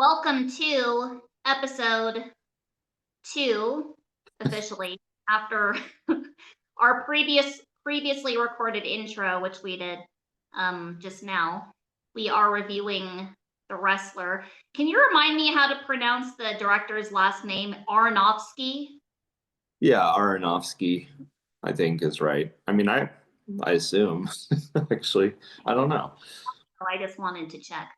Welcome to episode 2, officially, after our previously recorded intro, which we did just now. We are reviewing The Wrestler. Can you remind me how to pronounce the director's last name? Aronofsky? Yeah, Aronofsky, I think is right. I mean, I assume actually, I don't know. I just wanted to check.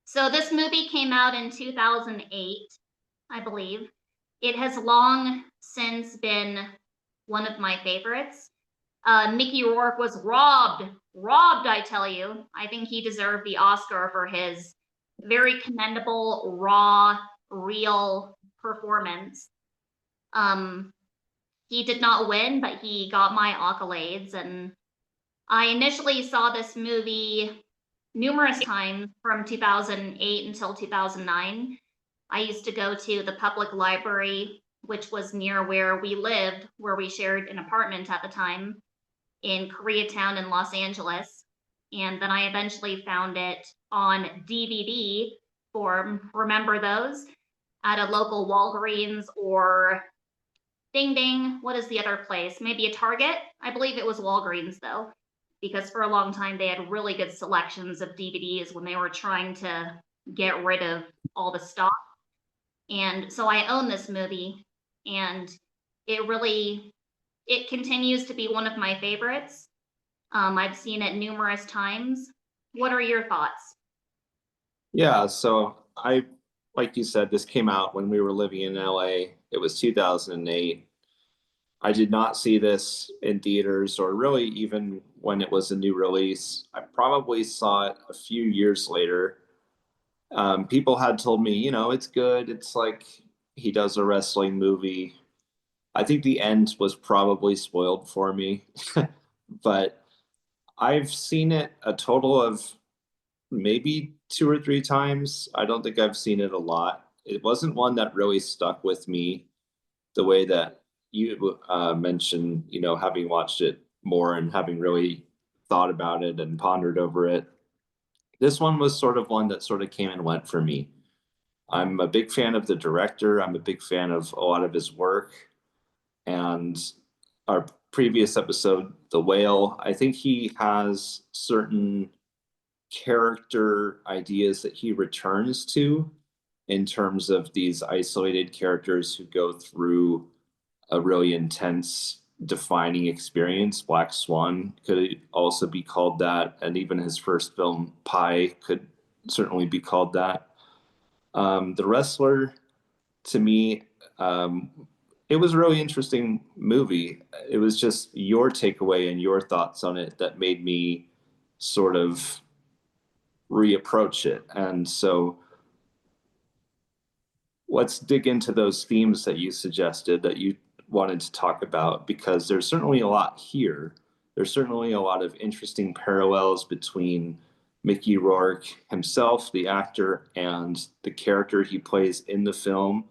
So this movie came out in 2008, I believe. It has long since been one of my favorites. Mickey Rourke was robbed, I tell you. I think he deserved the Oscar for his very commendable, raw, real performance. He did not win, but he got my accolades. And I initially saw this movie numerous times from 2008 until 2009. I used to go to the public library, which was near where we lived, where we shared an apartment at the time in Koreatown in Los Angeles. And then I eventually found it on DVD form. Remember those? At a local Walgreens or Ding Ding. What is the other place? Maybe a Target? I believe it was Walgreens though, because for a long time they had really good selections of DVDs when they were trying to get rid of all the stock. And so I own this movie, and it continues to be one of my favorites. I've seen it numerous times. What are your thoughts? Yeah, so like you said, this came out when we were living in LA. It was 2008. I did not see this in theaters or really even when it was a new release. I probably saw it a few years later. People had told me, it's good. It's like he does a wrestling movie. I think the end was probably spoiled for me, but I've seen it a total of maybe two or three times. I don't think I've seen it a lot. It wasn't one that really stuck with me the way that you mentioned, having watched it more and having really thought about it and pondered over it. This one was sort of one that sort of came and went for me. I'm a big fan of the director. I'm a big fan of a lot of his work. And our previous episode, The Whale, I think he has certain character ideas that he returns to in terms of these isolated characters who go through a really intense defining experience. Black Swan could also be called that, and even his first film Pi could certainly be called that. The Wrestler, to me, it was a really interesting movie. It was just your takeaway and your thoughts on it that made me sort of reapproach it. And so let's dig into those themes that you suggested that you wanted to talk about, because there's certainly a lot here. There's certainly a lot of interesting parallels between Mickey Rourke himself, the actor, and the character he plays in the film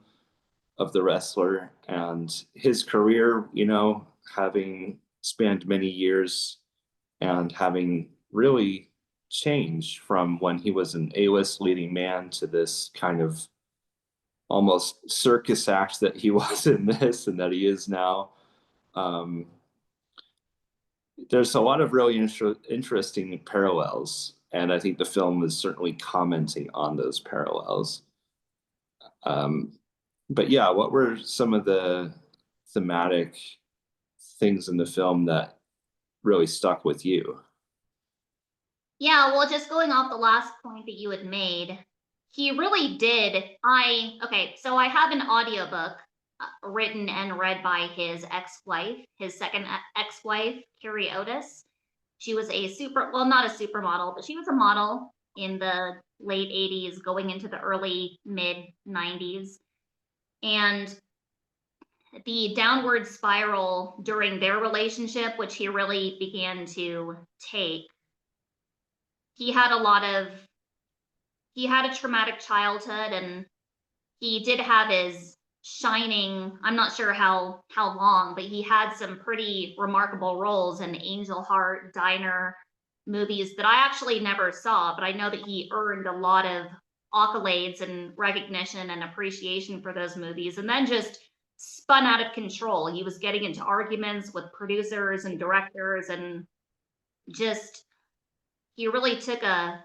of The Wrestler, and his career, having spanned many years and having really changed from when he was an A-list leading man to this kind of almost circus act that he was in this and that he is now. Um, there's a lot of really interesting parallels, and I think the film is certainly commenting on those parallels. But yeah, what were some of the thematic things in the film that really stuck with you? Yeah, well, just going off the last point that you had made, he really did. Okay, so I have an audiobook written and read by his ex-wife, his second ex-wife, Carrie Otis. She was well, not a supermodel, but she was a model in the late 80s, going into the early mid 90s. And the downward spiral during their relationship, which he really began to take, he had a traumatic childhood, and he did have his shining, I'm not sure how long, but he had some pretty remarkable roles in Angel Heart, Diner, movies that I actually never saw, but I know that he earned a lot of accolades and recognition and appreciation for those movies, and then just spun out of control. He was getting into arguments with producers and directors, and just he really took a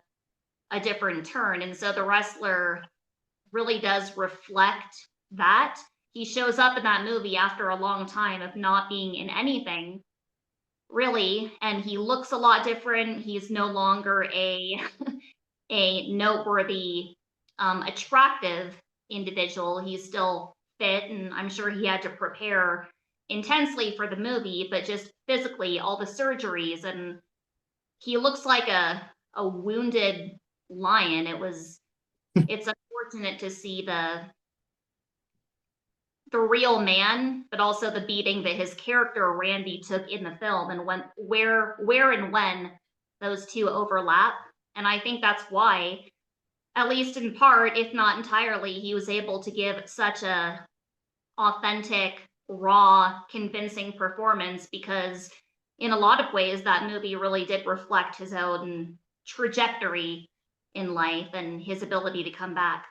different turn. And so the wrestler really does reflect that. He shows up in that movie after a long time of not being in anything really, and he looks a lot different. He's no longer a noteworthy, attractive individual. He's still fit, and I'm sure he had to prepare intensely for the movie, but just physically, all the surgeries, and he looks like a wounded lion. It's unfortunate to see the real man, but also the beating that his character Randy took in the film, and where and when those two overlap. And I think that's why, at least in part, if not entirely, he was able to give such a authentic, raw, convincing performance, because in a lot of ways that movie really did reflect his own trajectory in life and his ability to come back.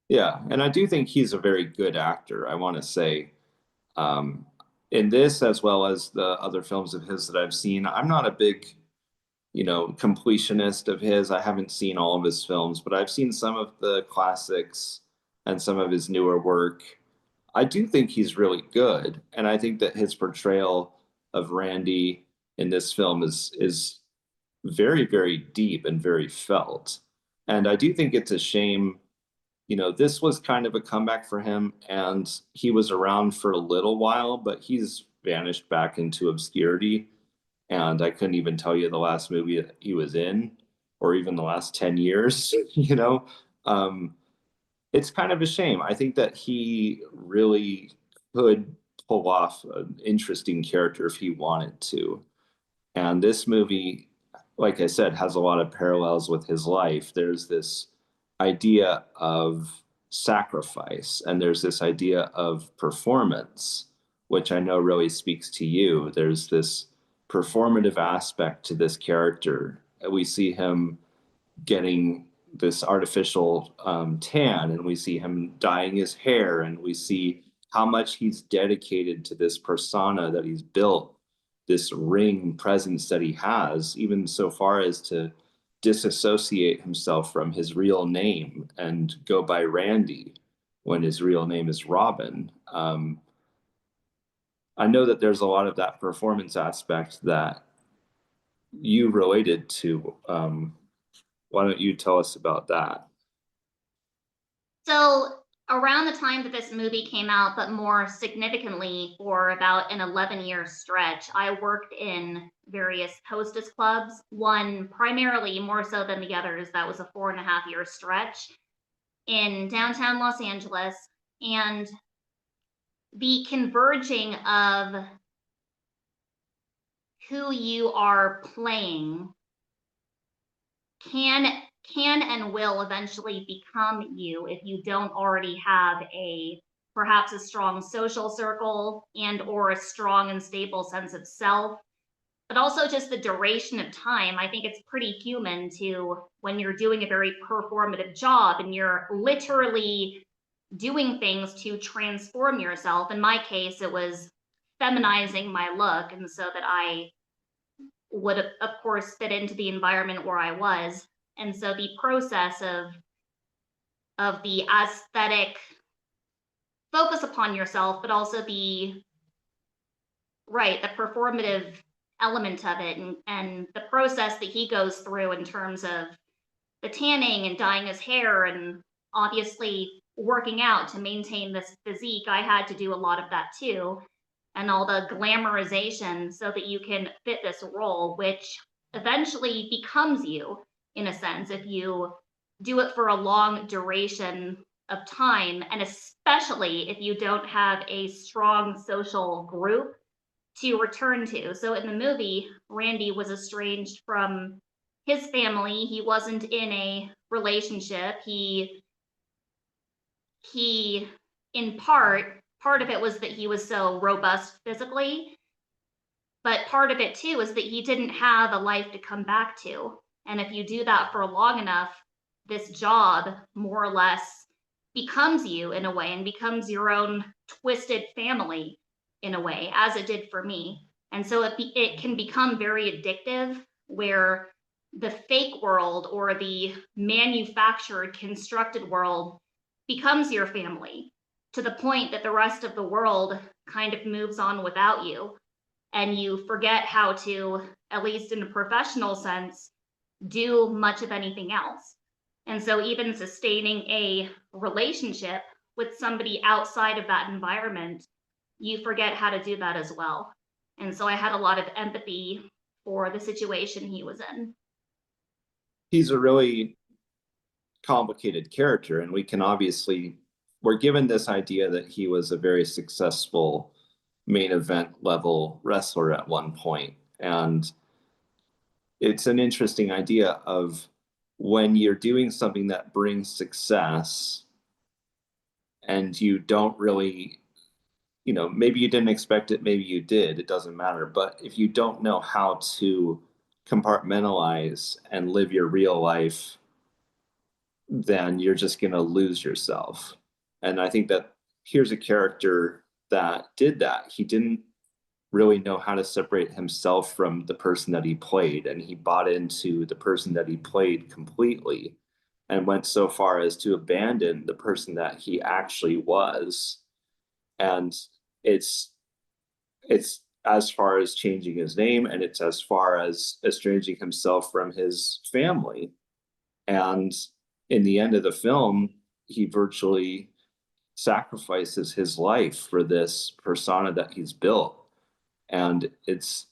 Yeah, and I do think he's a very good actor, I want to say. Um, in this, as well as the other films of his that I've seen, I'm not a big, completionist of his. I haven't seen all of his films, but I've seen some of the classics and some of his newer work. I do think he's really good, and I think that his portrayal of Randy in this film is very, very deep and very felt. And I do think it's a shame, this was kind of a comeback for him, and he was around for a little while, but he's vanished back into obscurity. And I couldn't even tell you the last movie that he was in, or even the last 10 years, Um, it's kind of a shame. I think that he really could pull off an interesting character if he wanted to. And this movie, like I said, has a lot of parallels with his life. There's this idea of sacrifice, and there's this idea of performance, which I know really speaks to you. There's this performative aspect to this character. We see him getting this artificial tan, and we see him dyeing his hair, and we see how much he's dedicated to this persona that he's built, this ring presence that he has, even so far as to disassociate himself from his real name and go by Randy when his real name is Robin. I know that there's a lot of that performance aspect that you related to. Why don't you tell us about that? So around the time that this movie came out, but more significantly for about an 11-year stretch, I worked in various hostess clubs, one primarily more so than the others. That was a 4.5-year stretch in downtown Los Angeles. And the converging of who you are playing can and will eventually become you if you don't already have perhaps a strong social circle and or a strong and stable sense of self, but also just the duration of time. I think it's pretty human to, when you're doing a very performative job and you're literally doing things to transform yourself. In my case, it was feminizing my look, and so that I would of course fit into the environment where I was. And so the process of the aesthetic focus upon yourself, but also the performative element of it, and the process that he goes through in terms of the tanning and dyeing his hair and obviously working out to maintain this physique. I had to do a lot of that too, and all the glamorization so that you can fit this role, which eventually becomes you in a sense if you do it for a long duration of time, and especially if you don't have a strong social group to return to. So in the movie, Randy was estranged from his family. He wasn't in a relationship. He in part of it was that he was so robust physically, But part of it too is that he didn't have a life to come back to. And if you do that for long enough, this job more or less becomes you in a way and becomes your own twisted family in a way, as it did for me. And so it can become very addictive where the fake world or the manufactured, constructed world becomes your family to the point that the rest of the world kind of moves on without you. And you forget how to, at least in a professional sense, do much of anything else. And so, even sustaining a relationship with somebody outside of that environment, you forget how to do that as well. And so, I had a lot of empathy for the situation he was in. He's a really complicated character, and we're given this idea that he was a very successful main event level wrestler at one point. And it's an interesting idea of when you're doing something that brings success and you don't really, maybe you didn't expect it, maybe you did, it doesn't matter. But if you don't know how to compartmentalize and live your real life, then you're just going to lose yourself. And I think that here's a character that did that. He didn't really know how to separate himself from the person that he played, and he bought into the person that he played completely and went so far as to abandon the person that he actually was. And it's it's as far as changing his name, and it's as far as estranging himself from his family. And in the end of the film, he virtually sacrifices his life for this persona that he's built. And it's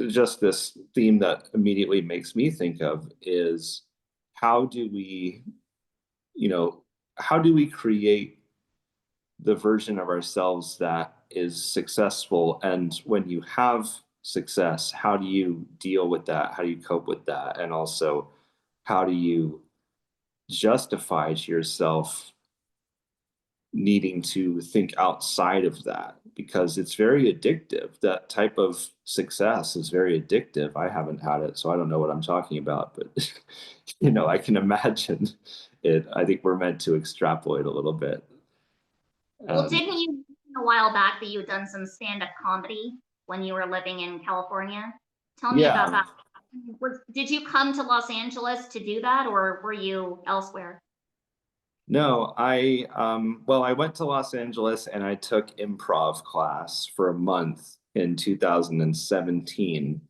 just this theme that immediately makes me think of is how do we, how do we create the version of ourselves that is successful? And when you have success, how do you deal with that? How do you cope with that? And also, how do you justify to yourself needing to think outside of that? Because it's very addictive. That type of success is very addictive. I haven't had it, so I don't know what I'm talking about, but I can imagine it. I think we're meant to extrapolate a little bit. Well, didn't you mention a while back that you had done some stand-up comedy when you were living in California? Tell me about Yeah. that. Did you come to Los Angeles to do that, or were you elsewhere? No, I went to Los Angeles and I took improv class for a month in 2017.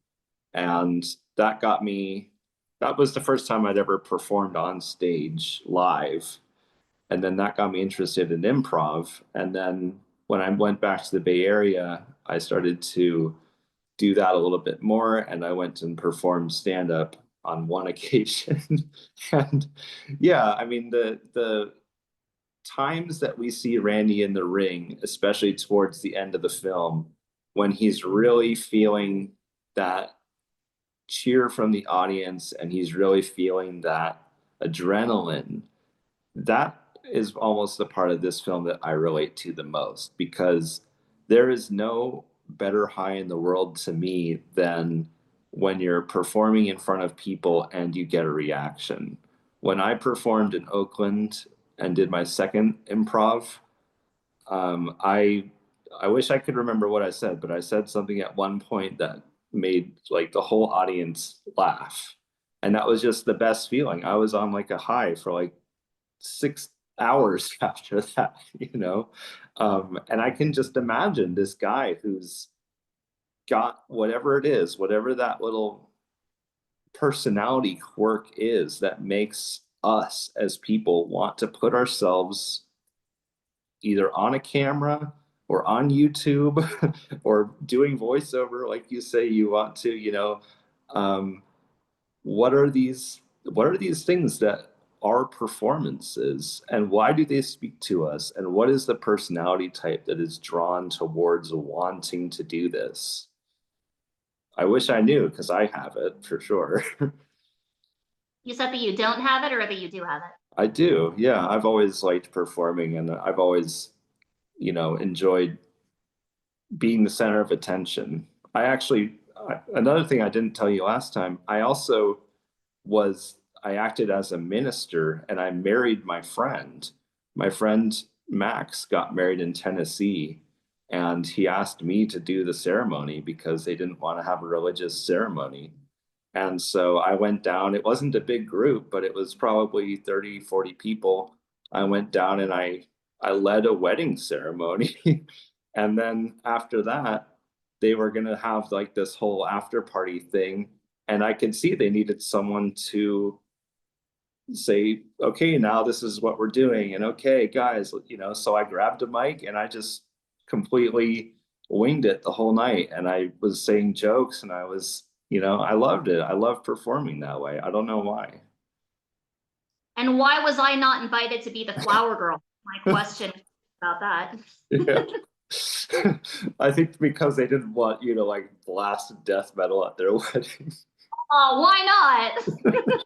And that was the first time I'd ever performed on stage live. And then that got me interested in improv. And then when I went back to the Bay Area, I started to do that a little bit more. And I went and performed stand up on one occasion. And yeah, I mean, the times that we see Randy in the ring, especially towards the end of the film, when he's really feeling that cheer from the audience and he's really feeling that adrenaline, that is almost the part of this film that I relate to the most, because there is no better high in the world to me than when you're performing in front of people and you get a reaction. When I performed in Oakland and did my second improv, um, I I wish I could remember what I said, but I said something at one point that made like the whole audience laugh. And that was just the best feeling. I was on like a high for like 6 hours after that. And I can just imagine this guy who's got whatever it is, whatever that little personality quirk is that makes us as people want to put ourselves either on a camera or on YouTube or doing voiceover, like you say you want to, um, what are these things that are performances, and why do they speak to us, and what is the personality type that is drawn towards wanting to do this? I wish I knew, because I have it for sure. You said that you don't have it or that you do have it? I do. Yeah, I've always liked performing, and I've always, enjoyed being the center of attention. I actually, another thing I didn't tell you last time, I acted as a minister and I married my friend. My friend Max got married in Tennessee and he asked me to do the ceremony because they didn't want to have a religious ceremony. And so I went down. It wasn't a big group, but it was probably 30, 40 people. I went down and I led a wedding ceremony. And then after that, they were going to have like this whole after party thing. And I could see they needed someone to say, okay, now this is what we're doing. And okay, guys, so I grabbed a mic and I just completely winged it the whole night. And I was saying jokes and I loved it. I love performing that way. I don't know why. And why was I not invited to be the flower girl? My question about that. Yeah. I think because they didn't want you to like blast death metal at their wedding. Oh, why not?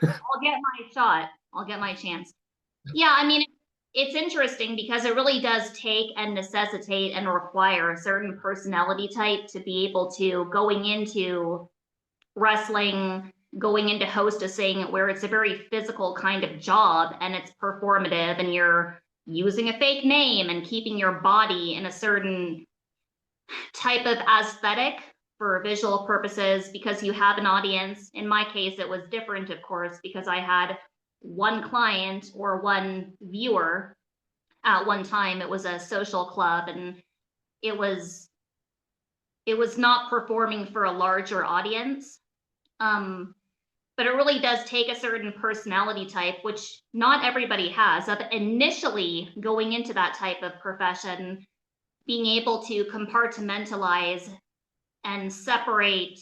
I'll get my shot. I'll get my chance. Yeah, I mean, it's interesting because it really does take and necessitate and require a certain personality type to be able to going into wrestling, going into hostessing, where it's a very physical kind of job and it's performative and you're using a fake name and keeping your body in a certain type of aesthetic for visual purposes because you have an audience. In my case, it was different, of course, because I had one client or one viewer at one time. It was a social club and it was not performing for a larger audience. But it really does take a certain personality type, which not everybody has. Of initially going into that type of profession, being able to compartmentalize and separate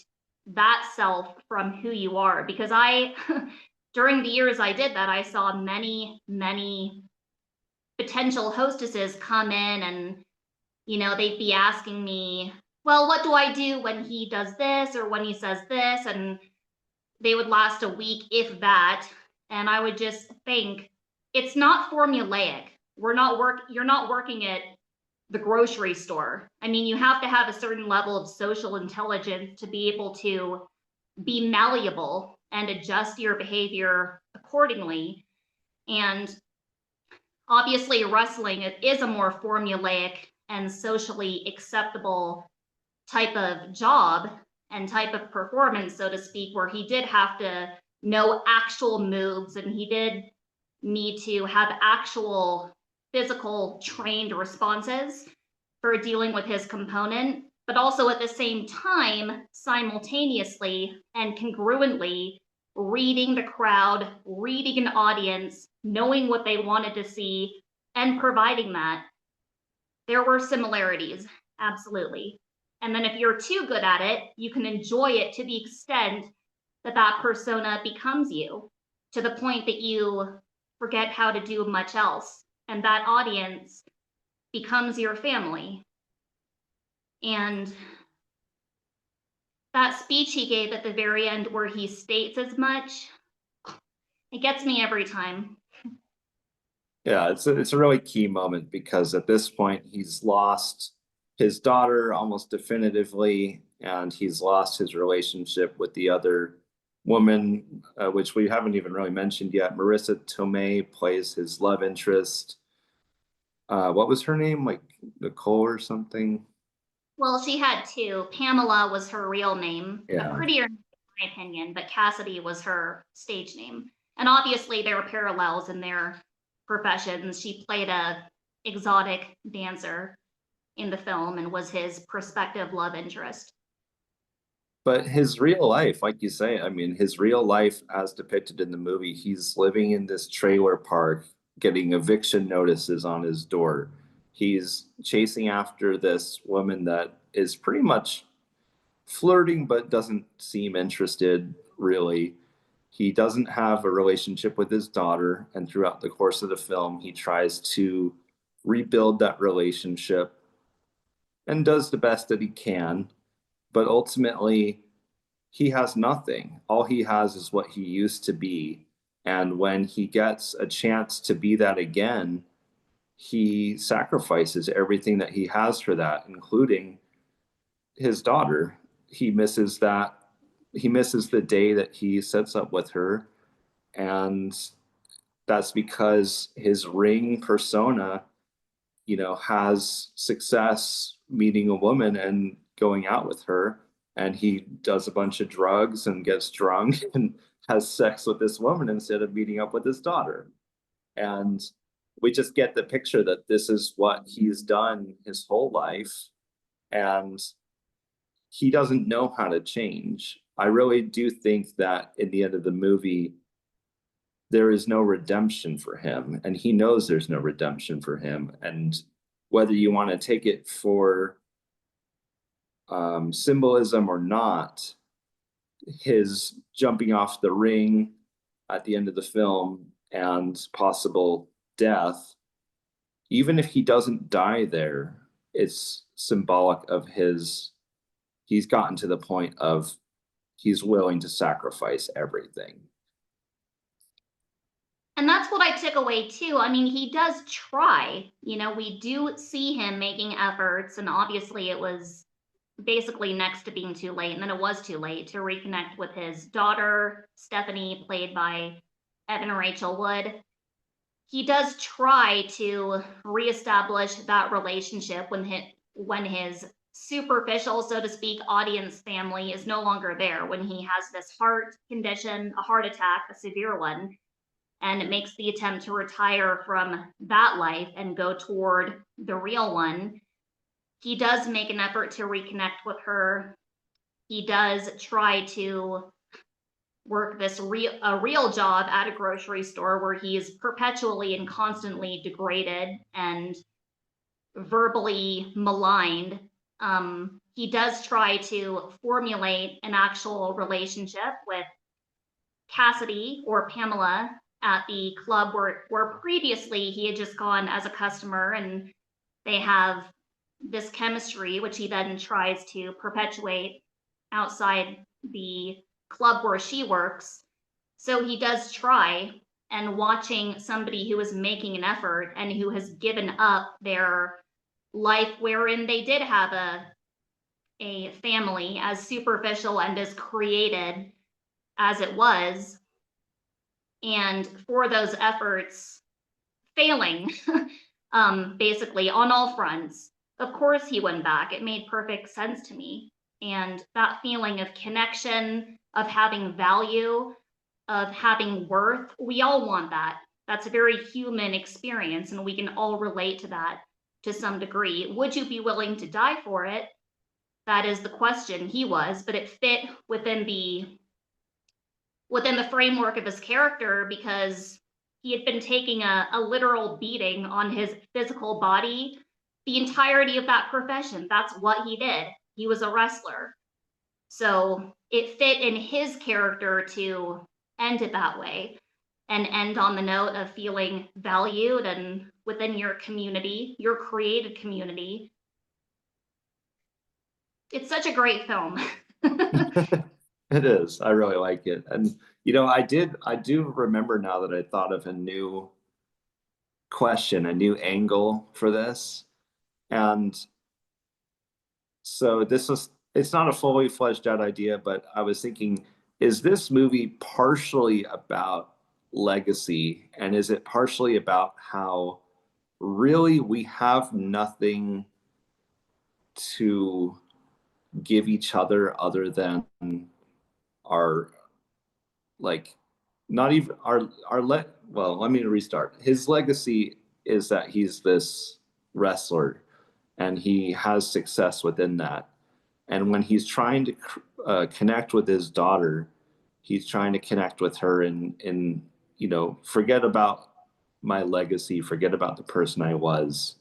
that self from who you are. Because during the years I did that, I saw many, many potential hostesses come in and, they'd be asking me, well, what do I do when he does this or when he says this? And they would last a week, if that. And I would just think, it's not formulaic. You're not working at the grocery store. I mean, you have to have a certain level of social intelligence to be able to be malleable and adjust your behavior accordingly. And obviously, wrestling is a more formulaic and socially acceptable type of job and type of performance, so to speak, where he did have to know actual moves and he did need to have actual physical trained responses for dealing with his component, but also at the same time, simultaneously and congruently reading the crowd, reading an audience, knowing what they wanted to see, and providing that. There were similarities, absolutely. And then if you're too good at it, you can enjoy it to the extent that that persona becomes you, to the point that you forget how to do much else. And that audience becomes your family. And that speech he gave at the very end where he states as much, it gets me every time. Yeah, it's a really key moment because at this point he's lost his daughter almost definitively, and he's lost his relationship with the other woman, which we haven't even really mentioned yet. Marissa Tomei plays his love interest. What was her name? Like Nicole or something? Well, she had two. Pamela was her real name, a Yeah. prettier name, in my opinion, but Cassidy was her stage name. And obviously there were parallels in their professions. She played a exotic dancer in the film and was his prospective love interest. But his real life, like you say, I mean, his real life as depicted in the movie, he's living in this trailer park, getting eviction notices on his door. He's chasing after this woman that is pretty much flirting, but doesn't seem interested really. He doesn't have a relationship with his daughter. And throughout the course of the film, he tries to rebuild that relationship and does the best that he can. But ultimately, he has nothing. All he has is what he used to be. And when he gets a chance to be that again, he sacrifices everything that he has for that, including his daughter. He misses that. He misses the day that he sets up with her, and that's because his ring persona, has success meeting a woman and going out with her, and he does a bunch of drugs and gets drunk and has sex with this woman instead of meeting up with his daughter. And we just get the picture that this is what he's done his whole life, and he doesn't know how to change. I really do think that in the end of the movie, there is no redemption for him, and he knows there's no redemption for him. And whether you want to take it for symbolism or not, his jumping off the ring at the end of the film and possible death, even if he doesn't die there, it's symbolic of he's gotten to the point of he's willing to sacrifice everything. And that's what I took away too. I mean, he does try. We do see him making efforts, and obviously it was basically next to being too late, and then it was too late to reconnect with his daughter, Stephanie, played by Evan Rachel Wood. He does try to reestablish that relationship when his superficial, so to speak, audience family is no longer there, when he has this heart condition, a heart attack, a severe one, and it makes the attempt to retire from that life and go toward the real one. He does make an effort to reconnect with her. He does try to work a real job at a grocery store where he is perpetually and constantly degraded and verbally maligned. He does try to formulate an actual relationship with Cassidy, or Pamela, at the club where previously he had just gone as a customer, and they have this chemistry, which he then tries to perpetuate outside the club where she works. So he does try, and watching somebody who is making an effort and who has given up their life wherein they did have a family, as superficial and as created as it was, and for those efforts failing, basically on all fronts, of course he went back. It made perfect sense to me. And that feeling of connection, of having value, of having worth, we all want that. That's a very human experience, and we can all relate to that to some degree. Would you be willing to die for it? That is the question. He was, but it fit within the framework of his character, because he had been taking a literal beating on his physical body the entirety of that profession. That's what he did. He was a wrestler. So it fit in his character to end it that way, and end on the note of feeling valued and within your community, your created community. It's such a great film. It is. I really like it. And I do remember now that I thought of a new question, a new angle for this. And so it's not a fully fleshed out idea, but I was thinking, is this movie partially about legacy? And is it partially about how really we have nothing to give each other than our, like, not even well, let me restart. His legacy is that he's this wrestler and he has success within that. And when he's trying to connect with his daughter, he's trying to connect with her in forget about my legacy, forget about the person I was.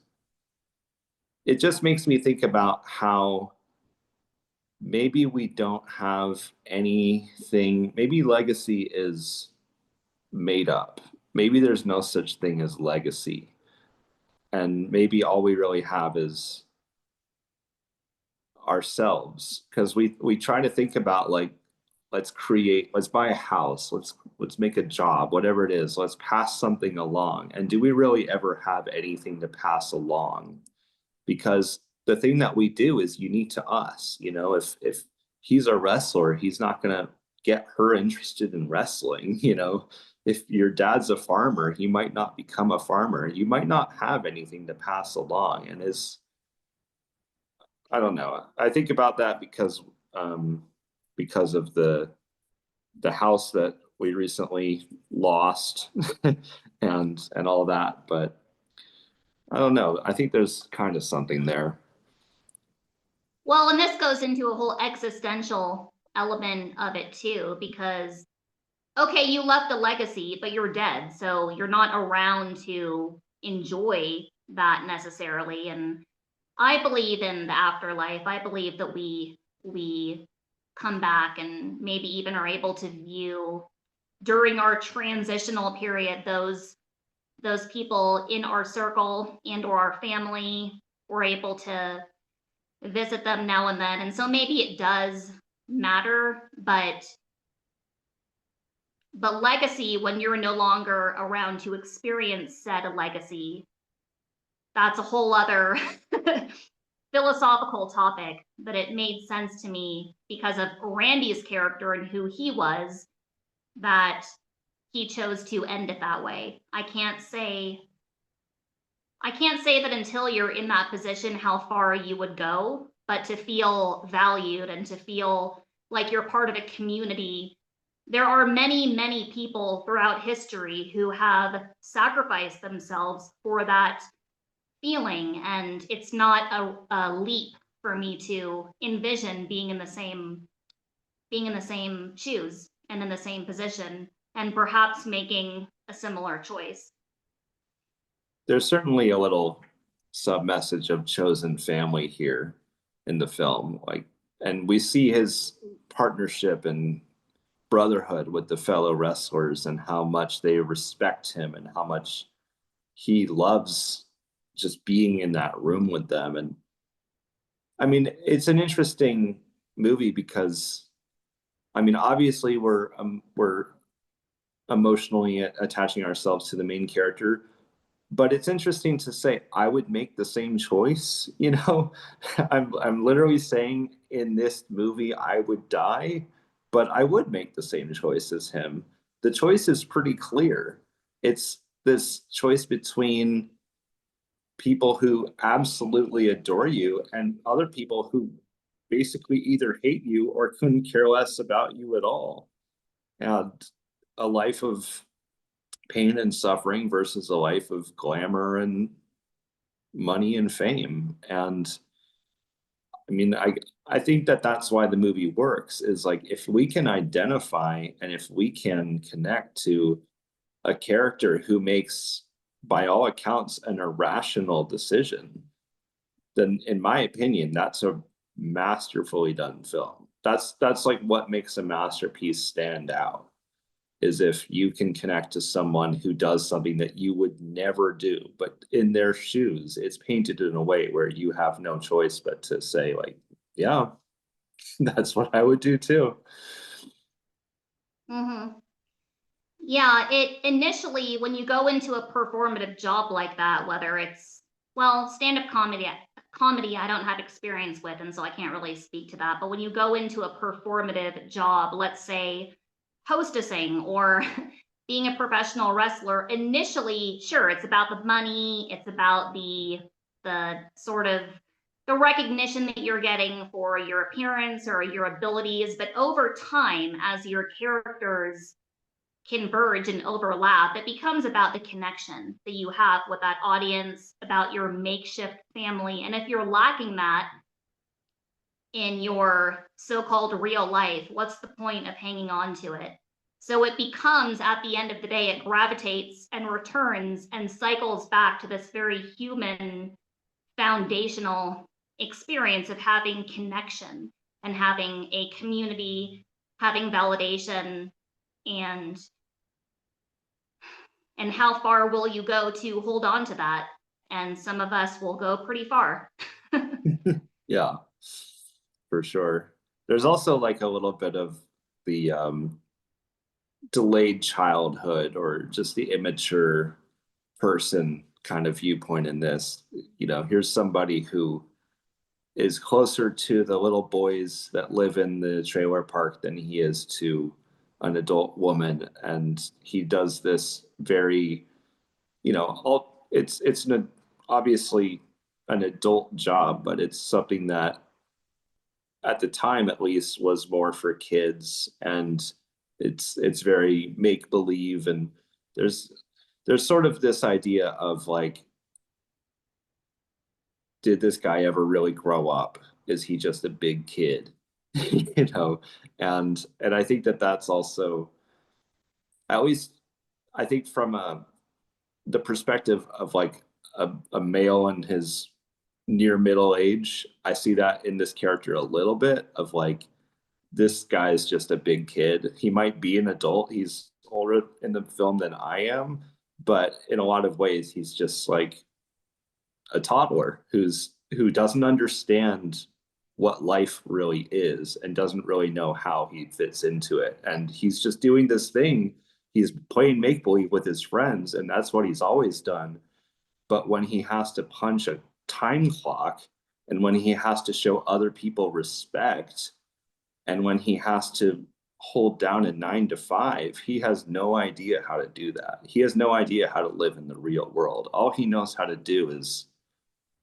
It just makes me think about how maybe we don't have anything, maybe legacy is made up. Maybe there's no such thing as legacy. And maybe all we really have is ourselves, because we try to think about, like, let's buy a house, let's make a job, whatever it is, let's pass something along. And do we really ever have anything to pass along? Because the thing that we do is unique to us. If he's a wrestler, he's not gonna get her interested in wrestling. If your dad's a farmer, he might not become a farmer. You might not have anything to pass along. And I don't know. I think about that because of the house that we recently lost and all that. But I don't know. I think there's kind of something there. Well, and this goes into a whole existential element of it too, because okay, you left a legacy, but you're dead, so you're not around to enjoy that necessarily. And I believe in the afterlife. I believe that we come back and maybe even are able to view during our transitional period those people in our circle and or our family. We're able to visit them now and then. And so maybe it does matter, but legacy, when you're no longer around to experience said legacy, that's a whole other philosophical topic. But it made sense to me because of Randy's character and who he was, that he chose to end it that way. I can't say that until you're in that position how far you would go, but to feel valued and to feel like you're part of a community. There are many, many people throughout history who have sacrificed themselves for that feeling, and it's not a leap for me to envision being in the same shoes and in the same position and perhaps making a similar choice. There's certainly a little sub message of chosen family here in the film. And we see his partnership and brotherhood with the fellow wrestlers and how much they respect him and how much he loves just being in that room with them. And I mean, it's an interesting movie because obviously we're emotionally attaching ourselves to the main character, but it's interesting to say I would make the same choice. I'm literally saying in this movie I would die, but I would make the same choice as him. The choice is pretty clear. It's this choice between people who absolutely adore you and other people who basically either hate you or couldn't care less about you at all. And a life of pain and suffering versus a life of glamour and money and fame. And I think that that's why the movie works, is like if we can identify and if we can connect to a character who makes, by all accounts, an irrational decision, then in my opinion, that's a masterfully done film. That's like what makes a masterpiece stand out, is if you can connect to someone who does something that you would never do, but in their shoes, it's painted in a way where you have no choice but to say, like, yeah, that's what I would do too. Mm-hmm. Yeah, it initially, when you go into a performative job like that, whether it's, well, stand-up comedy, I don't have experience with, and so I can't really speak to that. But when you go into a performative job, let's say hostessing or being a professional wrestler, initially, sure, it's about the money, it's about the sort of the recognition that you're getting for your appearance or your abilities. But over time, as your characters converge and overlap, it becomes about the connection that you have with that audience, about your makeshift family. And if you're lacking that in your so-called real life, what's the point of hanging on to it? So it becomes, at the end of the day, it gravitates and returns and cycles back to this very human foundational experience of having connection and having a community, having validation, and how far will you go to hold on to that? And some of us will go pretty far. Yeah, for sure. There's also like a little bit of the delayed childhood or just the immature person kind of viewpoint in this. Here's somebody who is closer to the little boys that live in the trailer park than he is to an adult woman. And he does this very, all it's an obviously an adult job, but it's something that at the time at least was more for kids, and it's very make believe. And there's there's sort of this idea of like, did this guy ever really grow up? Is he just a big kid? you know and I think that that's also, at least I think from the perspective of like a male in his near middle age, I see that in this character a little bit of like, this guy is just a big kid. He might be an adult. He's older in the film than I am, but in a lot of ways, he's just like a toddler who doesn't understand what life really is and doesn't really know how he fits into it. And he's just doing this thing. He's playing make believe with his friends, and that's what he's always done. But when he has to punch a time clock, and when he has to show other people respect, and when he has to hold down a 9 to 5, he has no idea how to do that. He has no idea how to live in the real world. All he knows how to do is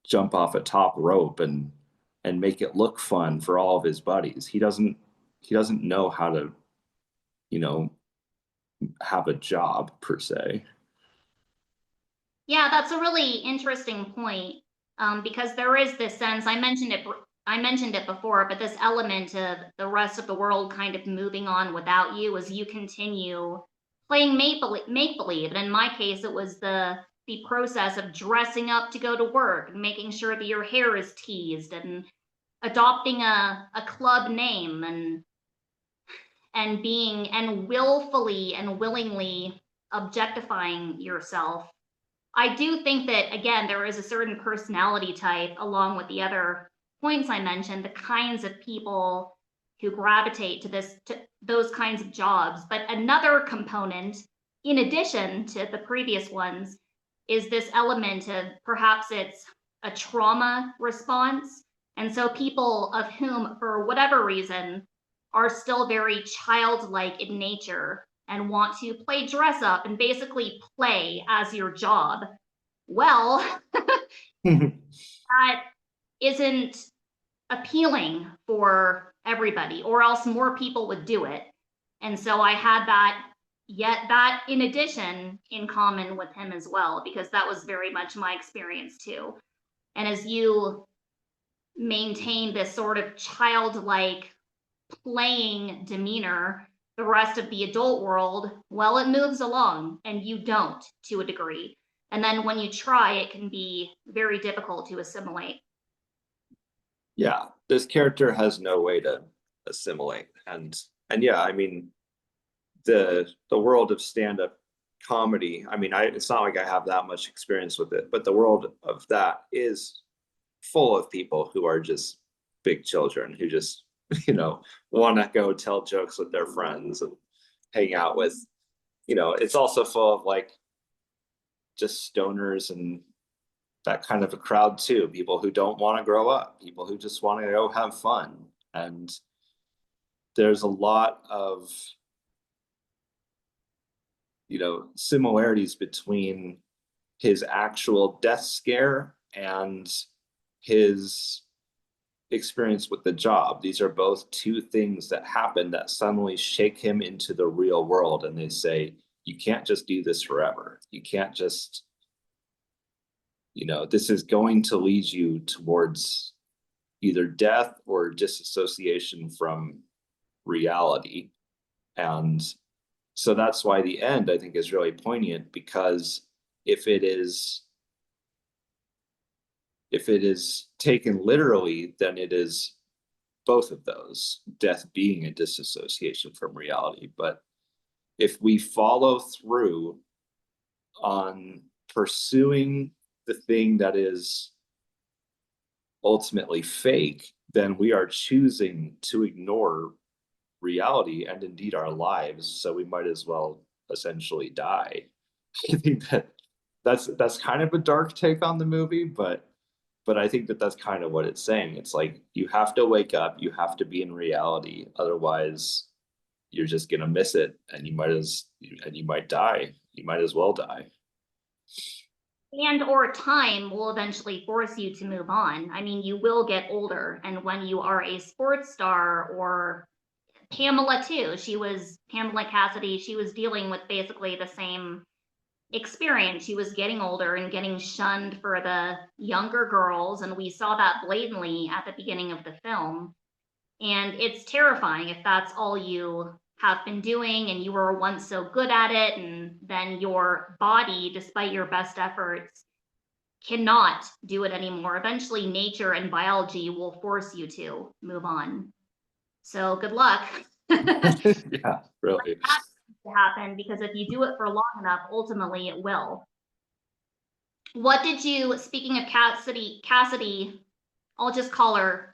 jump off a top rope and make it look fun for all of his buddies. He doesn't know how to, you know, have a job per se. Yeah, that's a really interesting point, because there is this sense. I mentioned it before, but this element of the rest of the world kind of moving on without you as you continue playing make believe. And in my case, it was the process of dressing up to go to work and making sure that your hair is teased and adopting a club name and being and willfully and willingly objectifying yourself. I do think that, again, there is a certain personality type along with the other points I mentioned, the kinds of people who gravitate to those kinds of jobs. But another component, in addition to the previous ones, is this element of perhaps it's a trauma response. And so people of whom, for whatever reason, are still very childlike in nature and want to play dress up and basically play as your job. Well, that isn't appealing for everybody, or else more people would do it. And so I had that in addition in common with him as well, because that was very much my experience too. And as you maintain this sort of childlike playing demeanor, the rest of the adult world, well, it moves along and you don't, to a degree. And then when you try, it can be very difficult to assimilate. Yeah, this character has no way to assimilate. And yeah, I mean, the world of stand-up comedy, I mean, it's not like I have that much experience with it, but the world of that is full of people who are just big children who just, want to go tell jokes with their friends and hang out with, it's also full of like just stoners and that kind of a crowd too. People who don't want to grow up, people who just want to go have fun. And there's a lot of, similarities between his actual death scare and his experience with the job. These are both two things that happen that suddenly shake him into the real world. And they say, you can't just do this forever. You can't just, this is going to lead you towards either death or disassociation from reality. And so that's why the end, I think, is really poignant, because if it is taken literally, then it is both of those, death being a disassociation from reality. But if we follow through on pursuing the thing that is ultimately fake, then we are choosing to ignore reality and indeed our lives. So we might as well essentially die. I think that's kind of a dark take on the movie, but but I think that that's kind of what it's saying. It's like you have to wake up, you have to be in reality, otherwise you're just gonna miss it, and you might die. You might as well die. And or time will eventually force you to move on. I mean, you will get older, and when you are a sports star, or Pamela too, she was Pamela Cassidy, she was dealing with basically the same experience. She was getting older and getting shunned for the younger girls, and we saw that blatantly at the beginning of the film. And it's terrifying if that's all you have been doing and you were once so good at it, and then your body, despite your best efforts, cannot do it anymore. Eventually, nature and biology will force you to move on. So good luck. Yeah, really. That to happen, because if you do it for long enough, ultimately it will. What did you, speaking of Cassidy, I'll just call her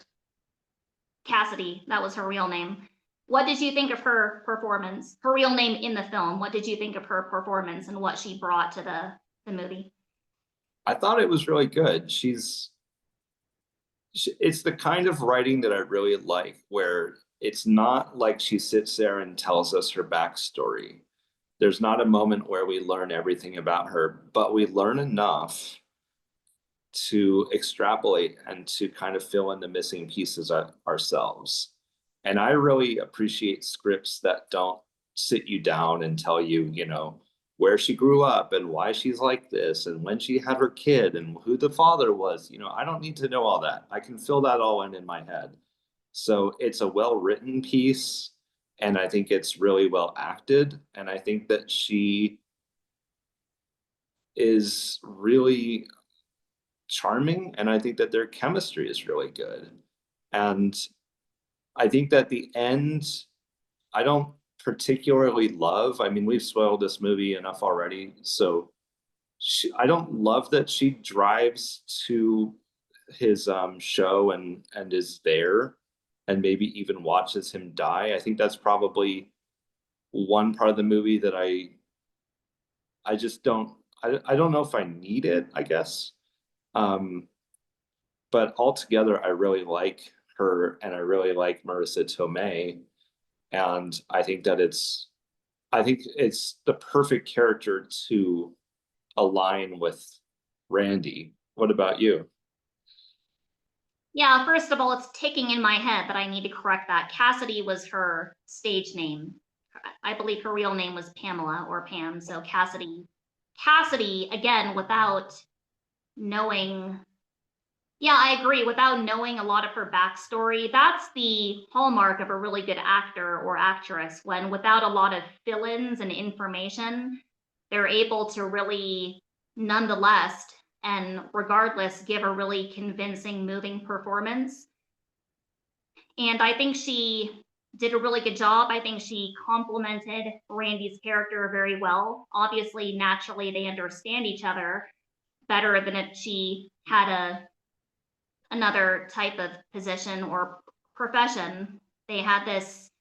Cassidy, that was her real name. What did you think of her performance? Her real name in the film. What did you think of her performance and what she brought to the movie? I thought it was really good. It's the kind of writing that I really like, where it's not like she sits there and tells us her backstory. There's not a moment where we learn everything about her, but we learn enough to extrapolate and to kind of fill in the missing pieces ourselves. And I really appreciate scripts that don't sit you down and tell you, where she grew up and why she's like this and when she had her kid and who the father was. I don't need to know all that. I can fill that all in my head. So it's a well-written piece, and I think it's really well acted. And I think that she is really charming, and I think that their chemistry is really good. And I think that the end, I don't particularly love. I mean, we've spoiled this movie enough already, so I don't love that she drives to his show and is there and maybe even watches him die. I think that's probably one part of the movie that I just I don't know if I need it, I guess. Um, but altogether, I really like her, and I really like Marissa Tomei, and I think it's the perfect character to align with Randy. What about you? Yeah, first of all, it's ticking in my head that I need to correct that. Cassidy was her stage name. I believe her real name was Pamela or Pam. So Cassidy. Cassidy, again, without knowing. Yeah, I agree. Without knowing a lot of her backstory, that's the hallmark of a really good actor or actress, when without a lot of fill ins and information, they're able to really, nonetheless, and regardless, give a really convincing, moving performance. And I think she did a really good job. I think she complemented Randy's character very well. Obviously, naturally, they understand each other better than if she had another type of position or profession. They had this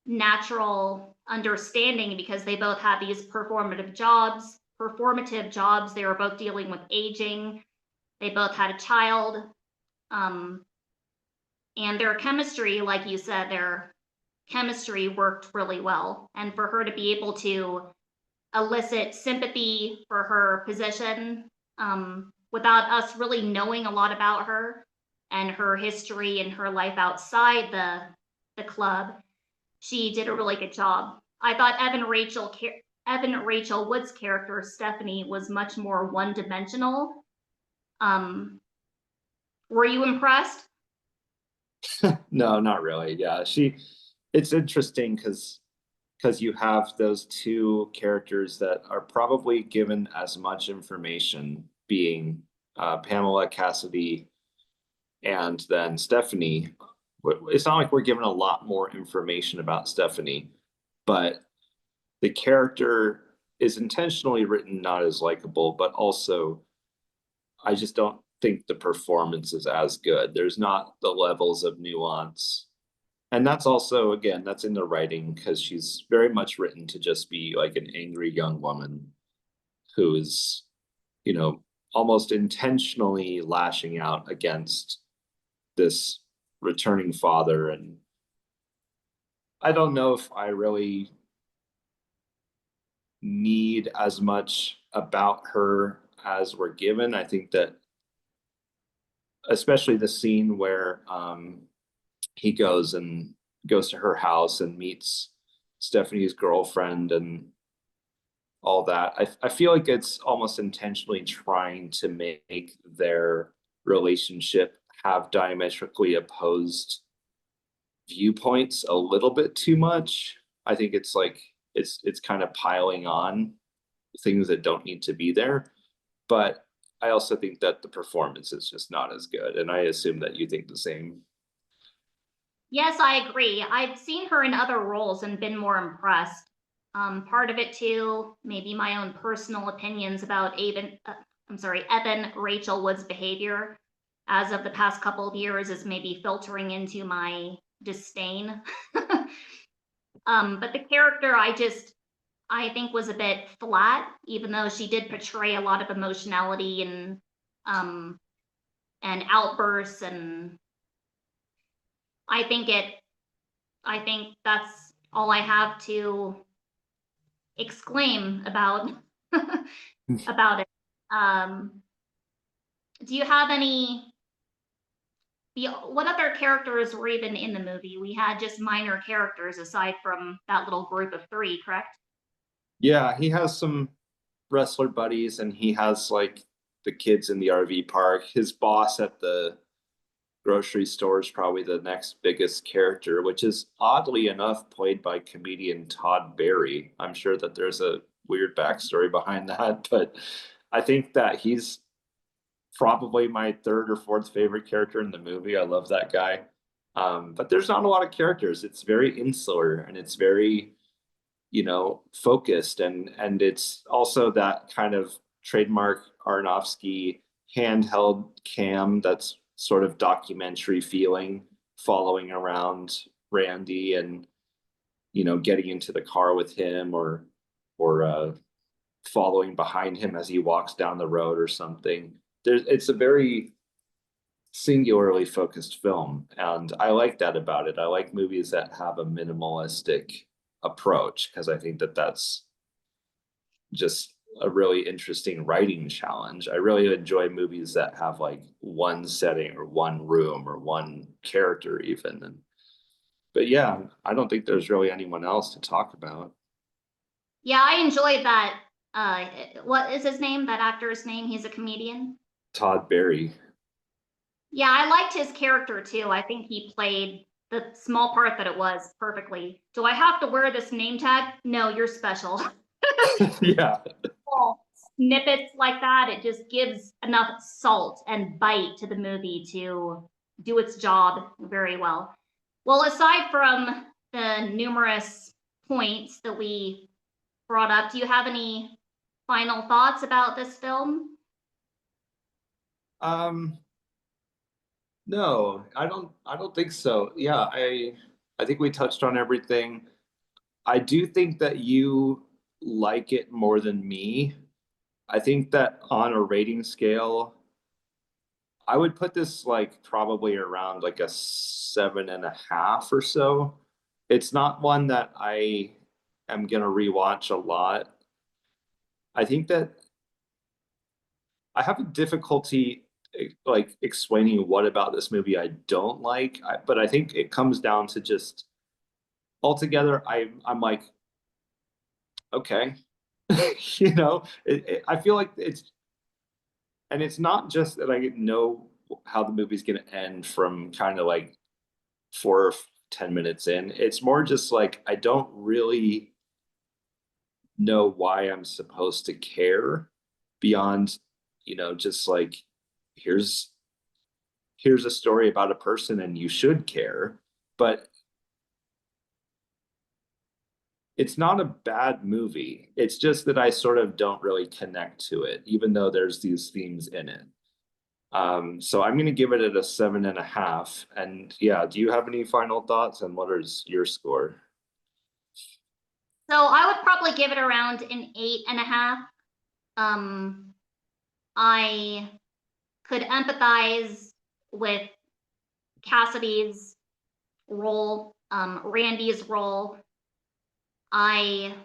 natural understanding because they both had these performative jobs. They were both dealing with aging. They both had a child. Um, and their chemistry, like you said, their chemistry worked really well. And for her to be able to elicit sympathy for her position, without us really knowing a lot about her and her history and her life outside the club, she did a really good job. I thought Evan Rachel Wood's character Stephanie was much more one-dimensional. Were you impressed? No, not really. Yeah, it's interesting because you have those two characters that are probably given as much information, being Pamela Cassidy and then Stephanie. It's not like we're given a lot more information about Stephanie, but the character is intentionally written not as likable, but also I just don't think the performance is as good. There's not the levels of nuance. And that's also, again, that's in the writing, because she's very much written to just be like an angry young woman who is, you know, almost intentionally lashing out against this returning father. And I don't know if I really need as much about her as we're given. I think that especially the scene where he goes to her house and meets Stephanie's girlfriend and all that. I feel like it's almost intentionally trying to make their relationship have diametrically opposed viewpoints a little bit too much. I think it's like it's kind of piling on things that don't need to be there. But I also think that the performance is just not as good. And I assume that you think the same. Yes, I agree. I've seen her in other roles and been more impressed. Part of it too, maybe my own personal opinions about Evan Rachel Wood's behavior as of the past couple of years is maybe filtering into my disdain. But the character I think was a bit flat, even though she did portray a lot of emotionality and outbursts, and I think that's all I have to exclaim about about it. Do you have what other characters were even in the movie? We had just minor characters aside from that little group of three, correct? Yeah, he has some wrestler buddies and he has like the kids in the RV park. His boss at the grocery store is probably the next biggest character, which is oddly enough played by comedian Todd Barry. I'm sure that there's a weird backstory behind that, but I think that he's probably my third or fourth favorite character in the movie. I love that guy. But there's not a lot of characters. It's very insular and it's very, focused, and it's also that kind of trademark Aronofsky handheld cam that's sort of documentary feeling, following around Randy and getting into the car with him or following behind him as he walks down the road or something. It's a very singularly focused film, and I like that about it. I like movies that have a minimalistic approach because I think that that's just a really interesting writing challenge. I really enjoy movies that have like one setting or one room or one character even. But yeah, I don't think there's really anyone else to talk about. Yeah, I enjoyed that. What is his name? That actor's name? He's a comedian. Todd Barry. Yeah, I liked his character too. I think he played the small part that it was perfectly. Do I have to wear this name tag? No, you're special. Yeah. Little snippets like that, it just gives enough salt and bite to the movie to do its job very well. Well, aside from the numerous points that we brought up, do you have any final thoughts about this film? Um, no, I don't think so. Yeah, I think we touched on everything. I do think that you like it more than me. I think that on a rating scale, I would put this like probably around like a 7.5 or so. It's not one that I am gonna rewatch a lot. I think that I have a difficulty like explaining what about this movie I don't like, but I think it comes down to just altogether I'm like, okay. I feel like it's not just that I know how the movie's going to end from kind of like 4 or 10 minutes in. It's more just like I don't really know why I'm supposed to care beyond, just like here's here's a story about a person and you should care. But it's not a bad movie. It's just that I sort of don't really connect to it, even though there's these themes in it. So I'm going to give it at a 7.5. And yeah, do you have any final thoughts? And what is your score? So I would probably give it around an 8.5. Um, I could empathize with Cassidy's role, Randy's role. I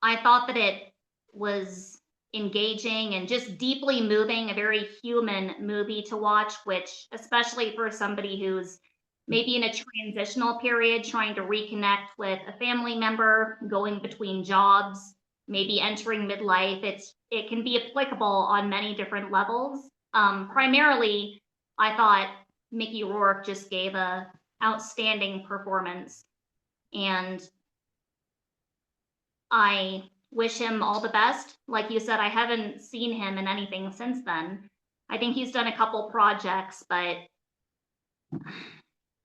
thought that it was engaging and just deeply moving, a very human movie to watch, which, especially for somebody who's maybe in a transitional period, trying to reconnect with a family member, going between jobs, maybe entering midlife, it can be applicable on many different levels. Primarily, I thought Mickey Rourke just gave a outstanding performance, and I wish him all the best. Like you said, I haven't seen him in anything since then. I think he's done a couple projects, but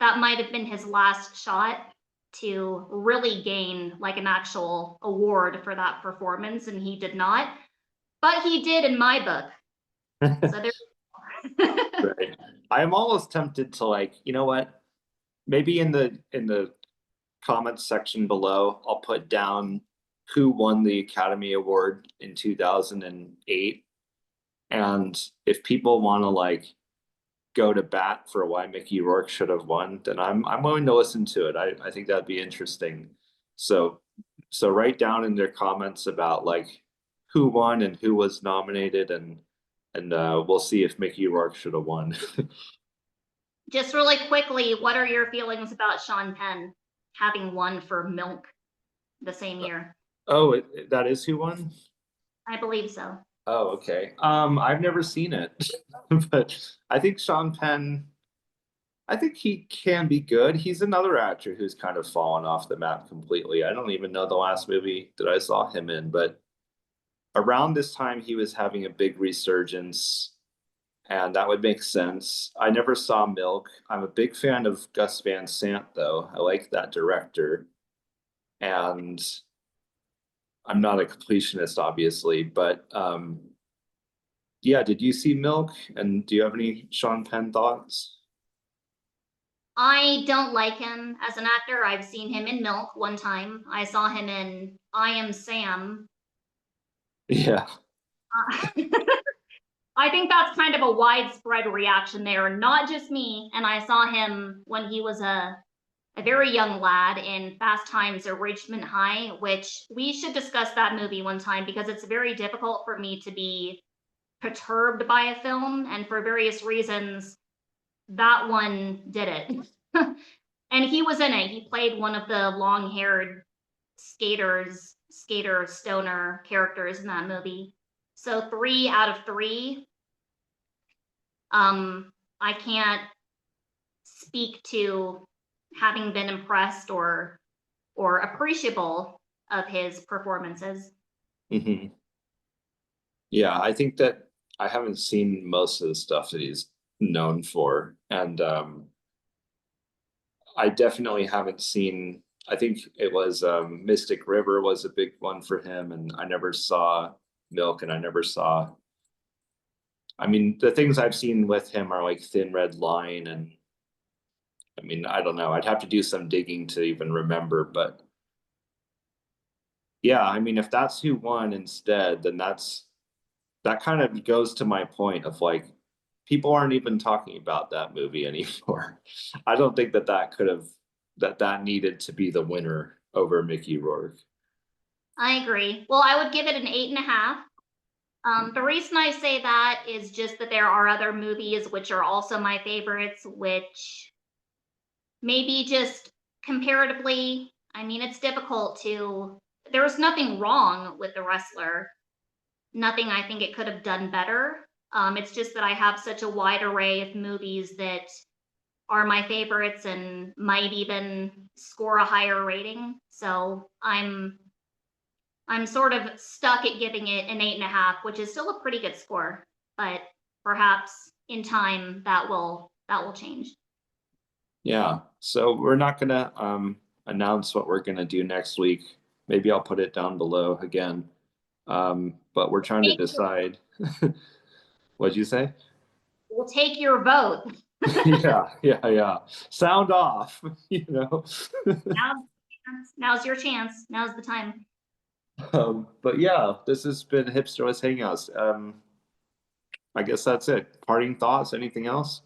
that might have been his last shot to really gain like an actual award for that performance, and he did not. But he did in my book. So there. Right. I'm almost tempted to, like, you know what? Maybe in the comments section below, I'll put down who won the Academy Award in 2008. And if people want to like go to bat for why Mickey Rourke should have won, then I'm willing to listen to it. I think that'd be interesting. So write down in their comments about like who won and who was nominated, and we'll see if Mickey Rourke should have won. Just really quickly, what are your feelings about Sean Penn having won for Milk the same year? Oh, that is who won? I believe so. Oh, okay. I've never seen it, but I think Sean Penn, I think he can be good. He's another actor who's kind of fallen off the map completely. I don't even know the last movie that I saw him in, but around this time he was having a big resurgence, and that would make sense. I never saw Milk. I'm a big fan of Gus Van Sant, though. I like that director. And I'm not a completionist, obviously, but yeah, did you see Milk? And do you have any Sean Penn thoughts? I don't like him as an actor. I've seen him in Milk one time. I saw him in I Am Sam. Yeah. I think that's kind of a widespread reaction there, not just me. And I saw him when he was a very young lad in Fast Times at Ridgemont High, which we should discuss that movie one time because it's very difficult for me to be perturbed by a film. And for various reasons, that one did it. And he was in it. He played one of the long-haired skater stoner characters in that movie. So 3 out of 3. I can't speak to having been impressed or appreciable of his performances. Hmm. Yeah, I think that I haven't seen most of the stuff that he's known for. And I definitely haven't seen, I think it was Mystic River was a big one for him, and I never saw Milk, and I never saw, I mean, the things I've seen with him are like Thin Red Line, and I mean, I don't know. I'd have to do some digging to even remember, but yeah, I mean, if that's who won instead, then that kind of goes to my point of like people aren't even talking about that movie anymore. I don't think that that could have that needed to be the winner over Mickey Rourke. I agree. Well, I would give it an 8.5. The reason I say that is just that there are other movies which are also my favorites, which maybe just comparatively, I mean, it's difficult to, there's nothing wrong with The Wrestler. Nothing I think it could have done better. It's just that I have such a wide array of movies that are my favorites and might even score a higher rating. So I'm sort of stuck at giving it an 8.5, which is still a pretty good score, but perhaps in time that will change. Yeah. So we're not gonna announce what we're gonna do next week. Maybe I'll put it down below again. But we're trying to decide. What'd you say? We'll take your vote. Yeah. Sound off, you know. Now's your chance. Now's the time. But yeah, this has been Hipsterless Hangouts. I guess that's it. Parting thoughts, anything else?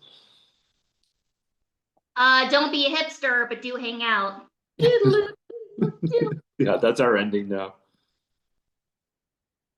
Don't be a hipster, but do hang out. Yeah, that's our ending now.